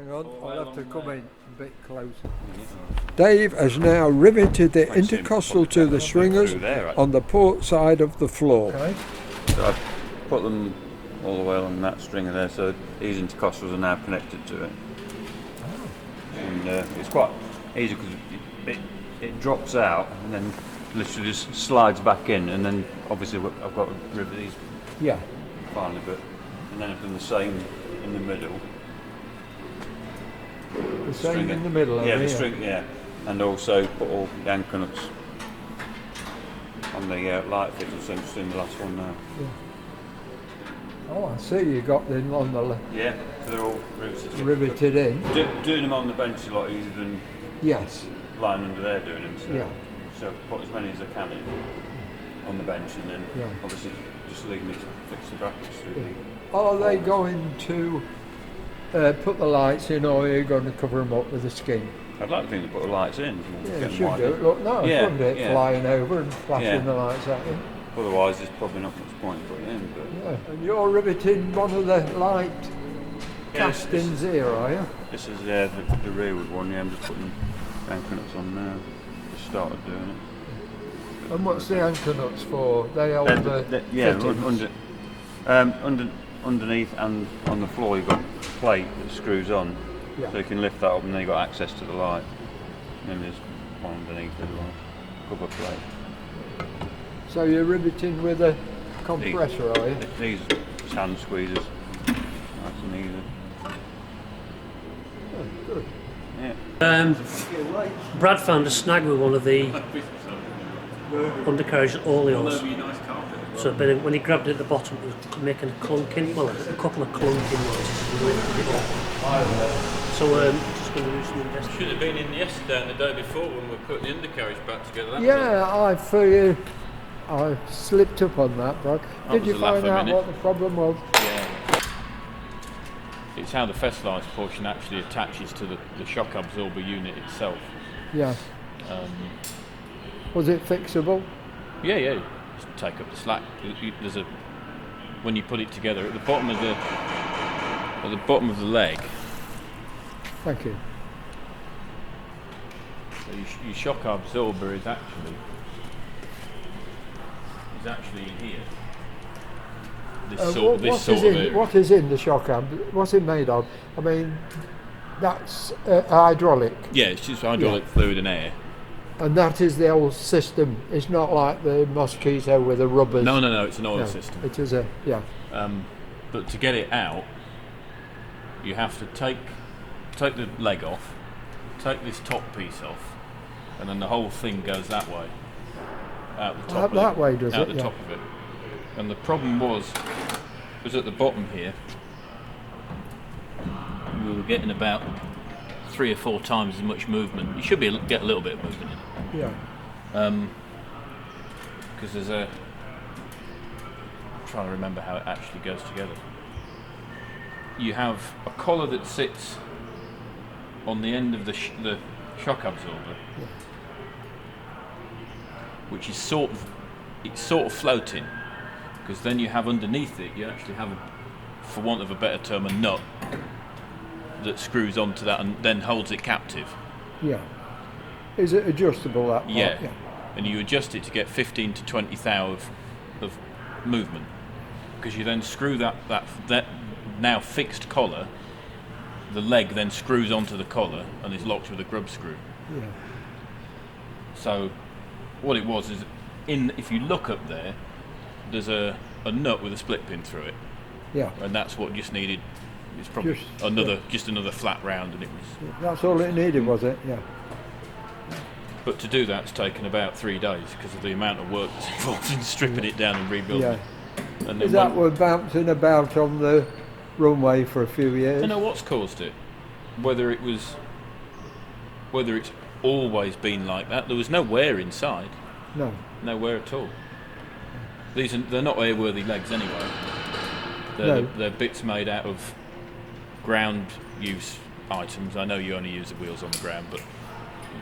Hang on, I'll have to come in a bit closer. Dave has now riveted the intercostal to the stringers on the port side of the floor. Okay. So I've put them all the way along that stringer there, so these intercostals are now connected to it. And it's quite easy because it drops out and then literally just slides back in, and then obviously I've got to rivet these finally, but and then I've done the same in the middle. The same in the middle, yeah, the string, yeah, and also put all the anchor nuts on the light fixture, so I'm just doing the last one now. Yeah. Oh, I see you got them on the yeah, so they're all riveted in. Doing them on the bench is a lot easier than lying under there doing them. So, so put as many as I can in on the bench, and then obviously just leave me to fix the brackets through the. Are they going to put the lights in, or are you going to cover them up with a skin? I'd like to think they put the lights in. Yeah, you should do it. Look, no, shouldn't it? Flying over and flashing the lights at you. Otherwise, there's probably not much point in putting it in. But and you're riveting one of the light castings here, are you? This is the rearward one. Yeah, I'm just putting the anchor nuts on now. Just started doing it. And what's the anchor nuts for? They hold underneath and on the floor you've got a plate that screws on, so you can lift that up, and then you've got access to the light. And then there's one underneath as well, cover plate. So you're riveting with a compressor, are you? These hand squeezers, nice and easy. Oh, good. Yeah. Brad found a snag with one of the undercarriage oleos. So when he grabbed it at the bottom, it was making a clunking, well, a couple of clunking noises. So just going to do some investigation. Should have been in yesterday and the day before when we put the undercarriage back together. I slipped up on that, Brad. Did you find out what the problem was? Yeah. It's how the Finalizing portion actually attaches to the shock absorber unit itself. Yeah. Was it fixable? Yeah. Just take up the slack. There's when you put it together at the bottom of the leg. Thank you. So your shock absorber is actually in here. What is in the shock ab? What's it made of? I mean, that's hydraulic. Yeah, it's just hydraulic fluid and air. And that is the old system. It's not like the Mosquito with the rubbers. No, it's an oil system. It is but to get it out, you have to take the leg off, take this top piece off, and then the whole thing goes that way. Out the top that way, does out it? the top of it. And the problem was at the bottom here. We were getting about 3 or 4 times as much movement. You should get a little bit of movement in it. Yeah. Because there's I'm trying to remember how it actually goes together. You have a collar that sits on the end of the shock absorber, which is sort of floating, because then you have underneath it, you actually have, for want of a better term, a nut that screws onto that and then holds it captive. Yeah. Is it adjustable, that part? Yeah. And you adjust it to get 15 to 20 thou of movement, because you then screw that now fixed collar, the leg then screws onto the collar and is locked with a grub screw. Yeah. So what it was is, if you look up there's a nut with a split pin through it. Yeah. And that's what just needed. It's probably just another flat round, and it was. That's all it needed, was it? Yeah. But to do that's taken about 3 days because of the amount of work that's involved in stripping it down and rebuilding it. And is that we're bouncing about on the runway for a few years? I don't know what's caused it. Whether it's always been like that. There was no wear inside. No. No wear at all. They're not airworthy legs anyway. They're bits made out of ground use items. I know you only use the wheels on the ground, but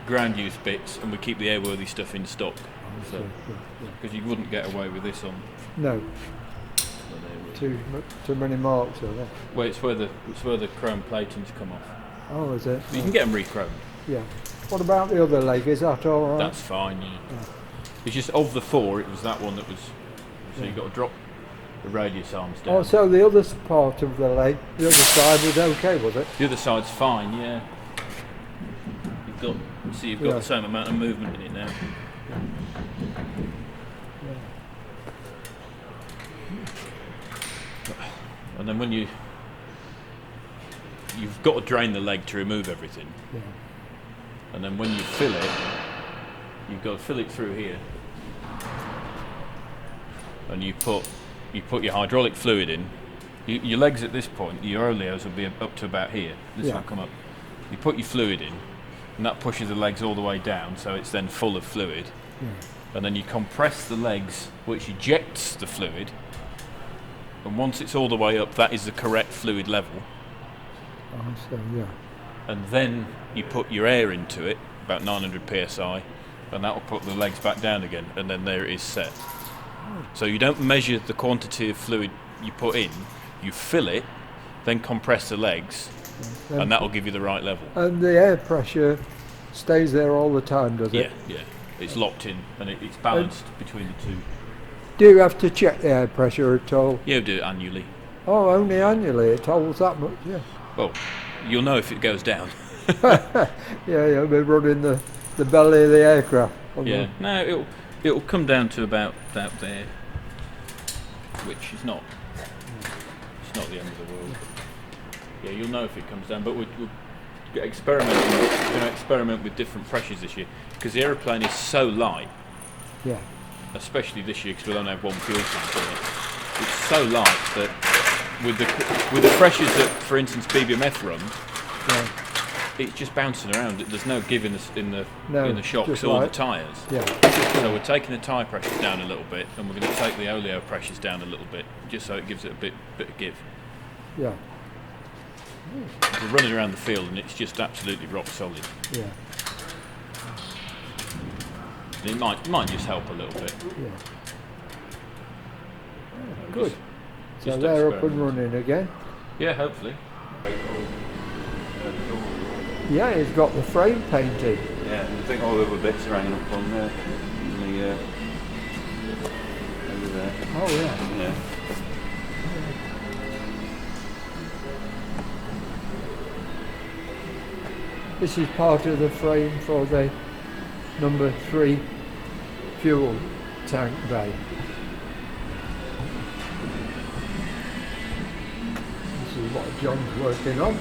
ground use bits, and we keep the airworthy stuff in stock. Because you wouldn't get away with this on. No. Too many marks, are there? Well, it's where the chrome platings come off. Oh, is it? You can get them re-chromed. Yeah. What about the other leg? Is that all right? That's fine. Yeah. It's just of the 4, it was that one that was. So you've got to drop the radius arms down. Oh, so the other part of the leg, the other side was okay, was it? The other side's fine. Yeah. You've got the same amount of movement in it now. And then when you've got to drain the leg to remove everything. Yeah. And then when you fill it, you've got to fill it through here. And you put your hydraulic fluid in. Your legs at this point, your oleos will be up to about here. This will come up. You put your fluid in, and that pushes the legs all the way down, so it's then full of fluid. Yeah. And then you compress the legs, which ejects the fluid. And once it's all the way up, that is the correct fluid level. Oh, so yeah. And then you put your air into it, about 900 psi, and that will put the legs back down again, and then there it is set. So you don't measure the quantity of fluid you put in, you fill it, then compress the legs, and that will give you the right level. And the air pressure stays there all the time, does it? Yeah. It's locked in, and it's balanced between the two. Do you have to check the air pressure at all? You do it annually. Oh, only annually. It holds that much, yeah. Well, you'll know if it goes down. Yeah, we're running the belly of the aircraft. No, it'll come down to about that there, which is not. It's not the end of the world. Yeah, you'll know if it comes down, but we're going to experiment with different pressures this year because the aeroplane is so light. Yeah. Especially this year because we'll only have one fuel tank in it. It's so light that with the pressures that, for instance, BBMF runs, it's just bouncing around. There's no give in the shocks or the tyres. Yeah. So we're taking the tyre pressures down a little bit, and we're going to take the oleo pressures down a little bit, just so it gives it a bit of give. Yeah. We're running around the field, and it's just absolutely rock solid. Yeah. It might just help a little bit. Yeah. Good. So they're up and running again. Yeah, hopefully. Yeah, he's got the frame painted. Yeah, I think all the other bits are hanging up on there. Over there. Oh yeah. Yeah. This is part of the frame for the number 3 fuel tank bay. This is what John's working on.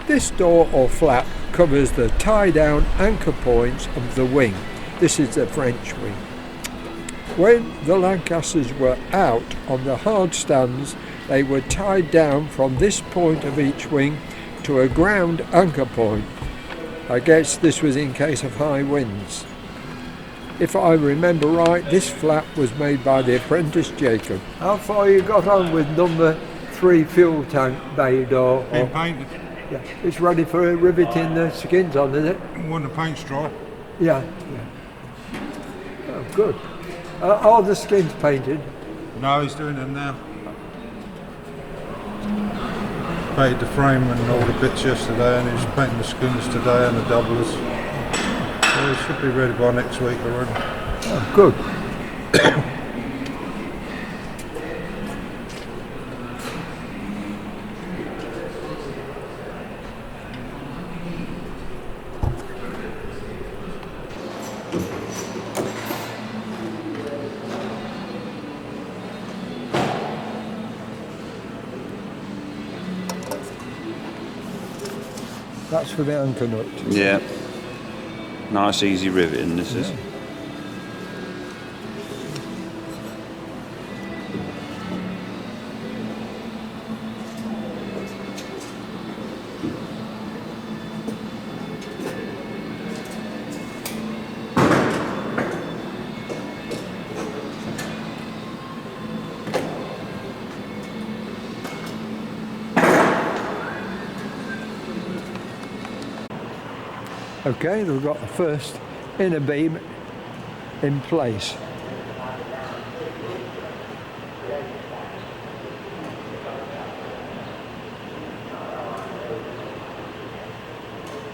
This door or flap covers the tie-down anchor points of the wing. This is the French wing. When the Lancasters were out on the hard stands, they were tied down from this point of each wing to a ground anchor point. I guess this was in case of high winds. If I remember right, this flap was made by the apprentice Jacob. How far you got on with number 3 fuel tank bay door? Been painted. Yeah, it's ready for riveting the skins on, is it? Want the paint straw? Yeah. Oh, good. Are the skins painted? No, he's doing them now. Painted the frame and all the bits yesterday, and he's painting the skins today and the doublers. So he should be ready by next week already. Oh, good. That's for the anchor nut. Yeah. Nice easy riveting this is. Okay, we've got the first inner beam in place.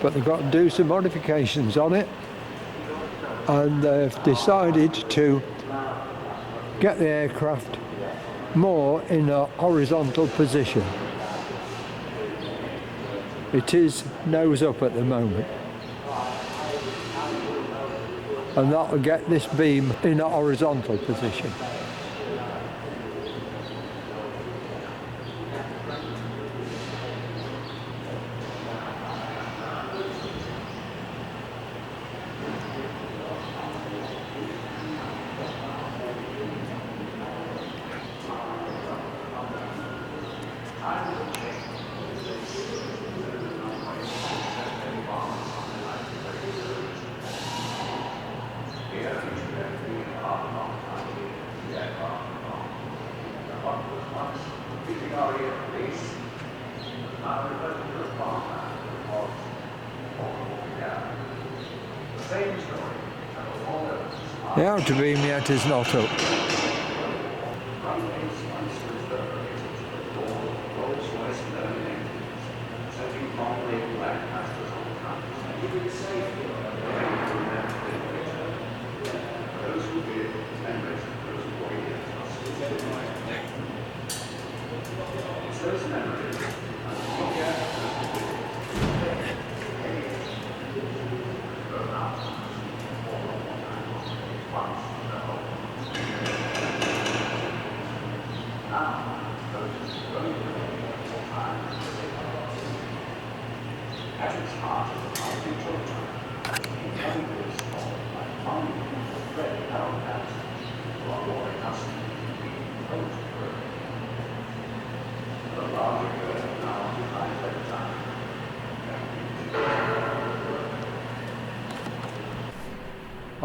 But they've got to do some modifications on it, and they've decided to get the aircraft more in a horizontal position. It is nose up at the moment, and that will get this beam in a horizontal position. The outer beam yet is not up.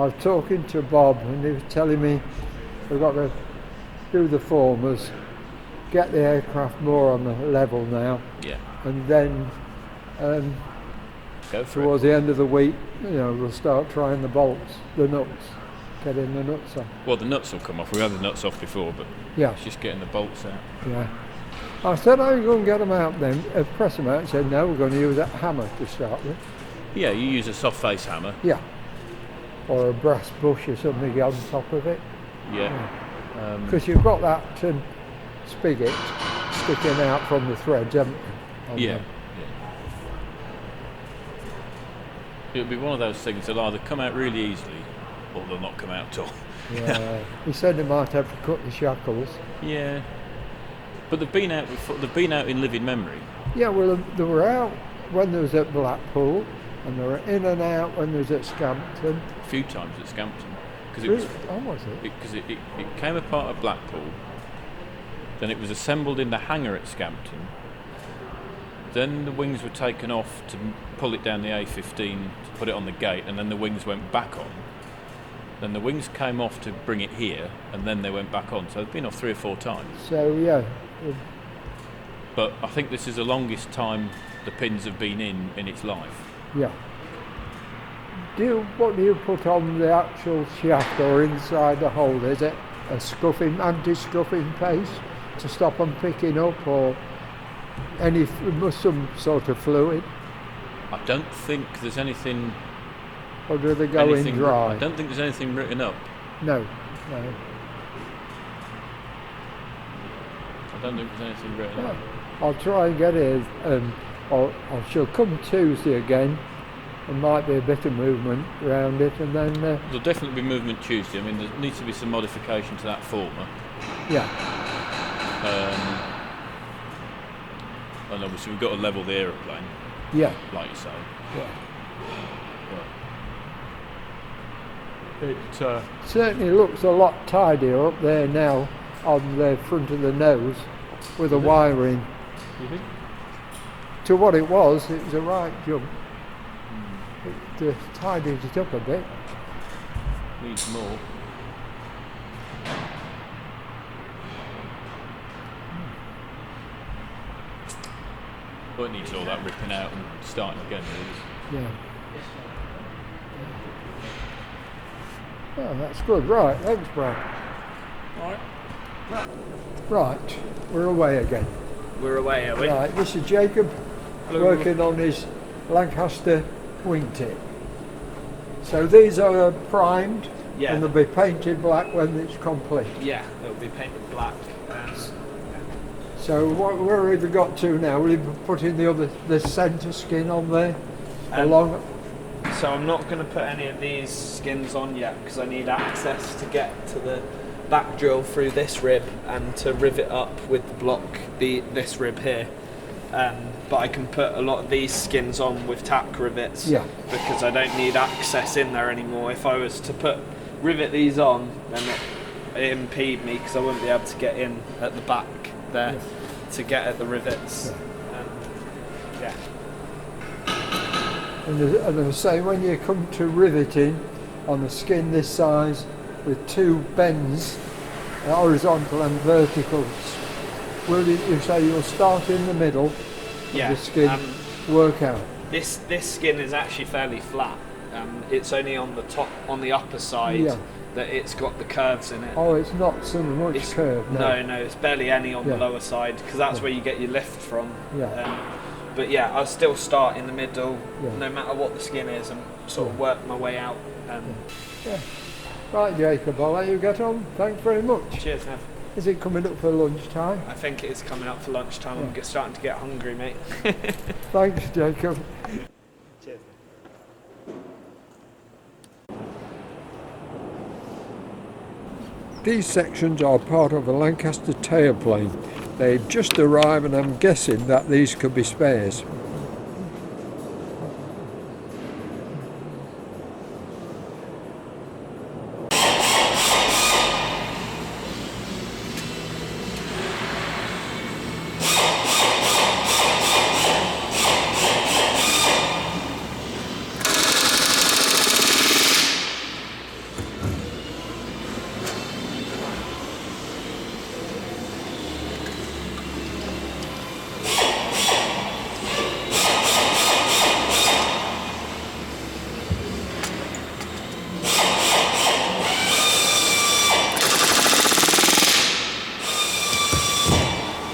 I was talking to Bob and he was telling me we've got to do the formers, get the aircraft more on the level now, Yeah. and then Go for towards the end of the week, we'll start trying the bolts, the nuts, getting the nuts on. Well, the nuts will come off. We had the nuts off before, but Yeah, it's just getting the bolts out. yeah. I said, how are you going to get them out then? Press them out. He said, no, we're going to use a hammer to start with. Yeah, you use a soft face hammer. Yeah. Or a brass bush or something on top of it. Yeah. Because you've got that spigot sticking out from the threads, haven't you? Yeah. It'll be one of those things that'll either come out really easily or they'll not come out at all. Yeah. He said they might have to cut the shackles. Yeah. But they've been out before. They've been out in living memory. Yeah, well, they were out when they was at Blackpool, and they were in and out when they was at Scampton. A few times at Scampton. Because it Really? was. Oh, was it? Because it came apart at Blackpool. Then it was assembled in the hangar at Scampton. Then the wings were taken off to pull it down the A15 to put it on the gate, and then the wings went back on. Then the wings came off to bring it here, and then they went back on. So they've been off 3 or 4 times. So, yeah. But I think this is the longest time the pins have been in its life. Yeah. What do you put on the actual shaft or inside the hole? Is it a anti-scuffing paste to stop them picking up, or some sort of fluid? I don't think there's anything. Or do they go in dry? I don't think there's anything written up. No. I don't think there's anything written up. I'll try and get it. I shall come Tuesday again. There might be a bit of movement around it, and then. There'll definitely be movement Tuesday. I mean, there needs to be some modification to that former. Yeah. And obviously we've got to level the aeroplane. Yeah. Like you say. Yeah. It certainly looks a lot tidier up there now on the front of the nose with the wiring. You think? To what it was a right jump. It tidied it up a bit. Needs more. Well, it needs all that ripping out and starting again. Really. Yeah. Oh, that's good. Right, thanks, Brad. Right, we're away again. We're away, are we? Right, this is Jacob working on his Lancaster wingtip. So these are primed Yeah. and they'll be painted black when it's complete. Yeah, it'll be painted black. So where have we got to now? Will you be putting the centre skin on there? Along. So I'm not going to put any of these skins on yet because I need access to get to the back drill through this rib and to rivet up with the block this rib here. But I can put a lot of these skins on with tack rivets because I don't need access in there anymore. If I was to rivet these on, then it impede me because I wouldn't be able to get in at the back there to get at the rivets. And as I say, when you come to riveting on a skin this size with two bends, horizontal and vertical, will you say you'll start in the middle of the skin, work out? This skin is actually fairly flat. It's only on the top, on the upper side, that it's got the curves in it. Oh, it's not so much curve. No, it's barely any on the lower side because that's where you get your lift from. But yeah, I'll still start in the middle, no matter what the skin is, and sort of work my way out. Right, Jacob, I'll let you get on. Thanks very much. Cheers, Nev. Is it coming up for lunchtime? I think it is coming up for lunchtime. I'm starting to get hungry, mate. Thanks, Jacob. Cheers. These sections are part of a Lancaster tailplane. They've just arrived and I'm guessing that these could be spares.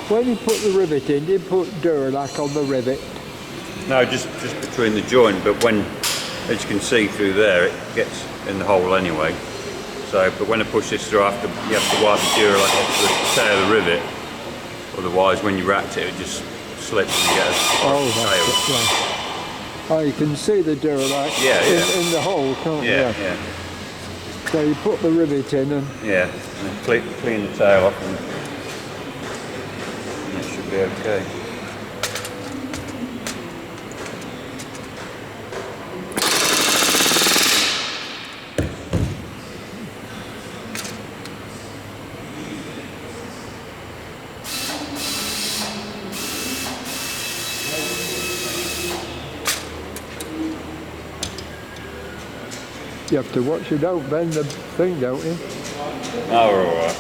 When you put the rivet in, do you put Duralac on the rivet? No, just between the joint, but when, as you can see through there, it gets in the hole anyway. So, but when I push this through, you have to wipe the Duralac off the tail of the rivet. Otherwise, when you racked it, it just slips and you get a tail. Oh, you can see the Duralac in the hole, can't you? Yeah. So you put the rivet in and... Yeah, and clean the tail off and it should be okay. You have to watch you don't bend the thing, don't you? Oh, we're all right.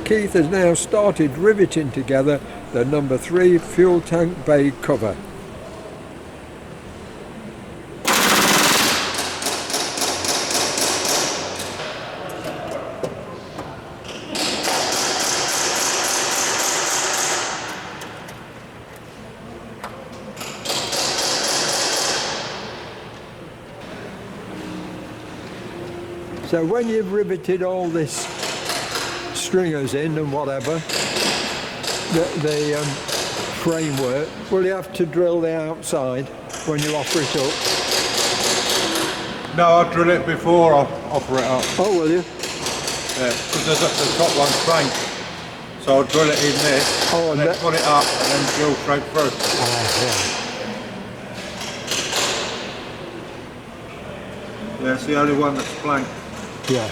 Keith has now started riveting together the number 3 fuel tank bay cover. So when you've riveted all this stringers in and whatever, the framework, will you have to drill the outside when you offer it up? No, I'll drill it before I offer it up. Oh, will you? Yeah, because the top one's frank. So I'll drill it in this, and then put it up and then drill straight through. Yeah, it's the only one that's blank. Yeah.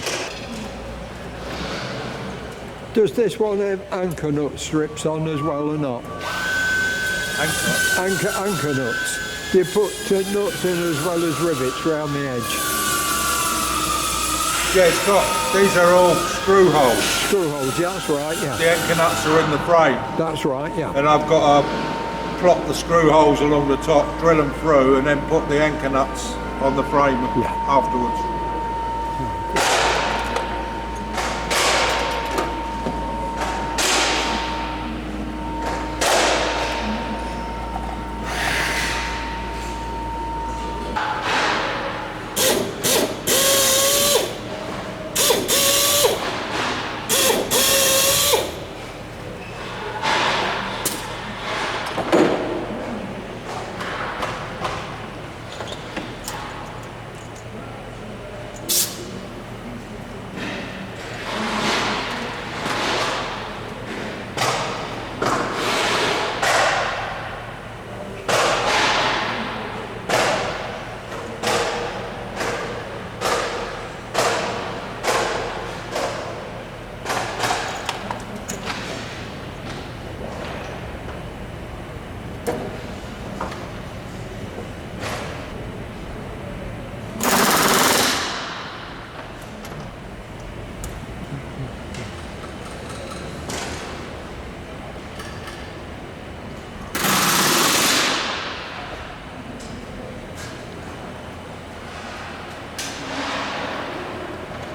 Does this one have anchor nut strips on as well or not? Anchor nuts. Do you put nuts in as well as rivets round the edge? Yeah, it's got, these are all screw holes. Screw holes, yeah, that's right, yeah. The anchor nuts are in the frame. That's right, yeah. And I've got to plot the screw holes along the top, drill them through, and then put the anchor nuts on the frame afterwards.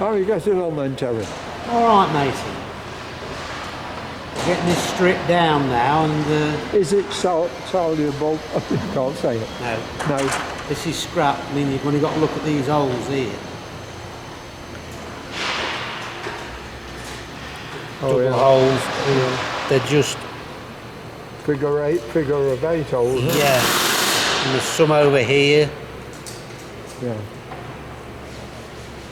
How are you getting on then, Terry? All right, matey. Getting this stripped down now, and Is it soluble? You can't say it. no, No. this is scrap. I mean, you've only got to look at these holes here. Double holes. They're just Figure of eight holes. Huh? yeah. And there's some over here. Yeah.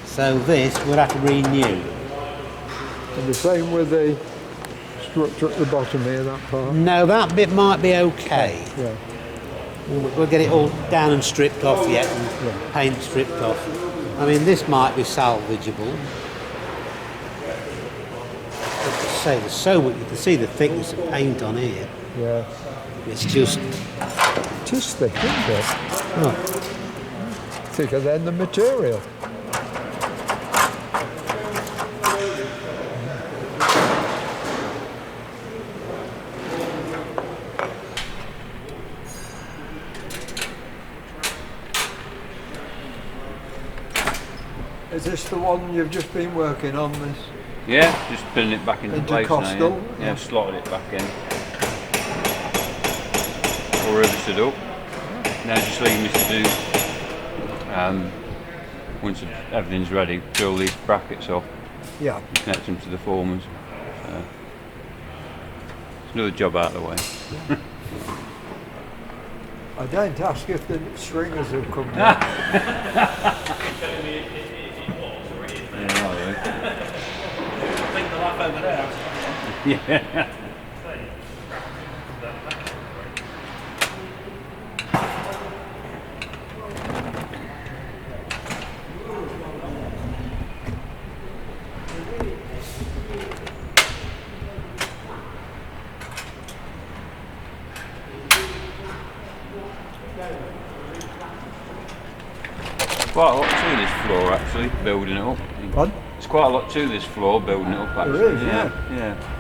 So this we'll have to renew. And the same with the structure at the bottom here, that part. No, that bit might be okay. Yeah. We'll get it all down and stripped off yet, and paint stripped off. I mean, this might be salvageable. Like I say, there's so much. You can see the thickness of paint on here. Yeah. It's just It is thick, isn't it? oh, Thicker than the material. Is this the one you've just been working on, this? Yeah, just putting it back into place now. Intercostal? Yeah, slotted it back in. All riveted up. Now just leaving this to do, once everything's ready, drill these brackets off, Yeah. connect them to the formers. So, it's another job out of the way. I don't ask if the stringers have come down. Yeah. Quite a lot to this floor actually, building it up. Pardon? There's quite a lot to this floor, building it up actually. There is, yeah.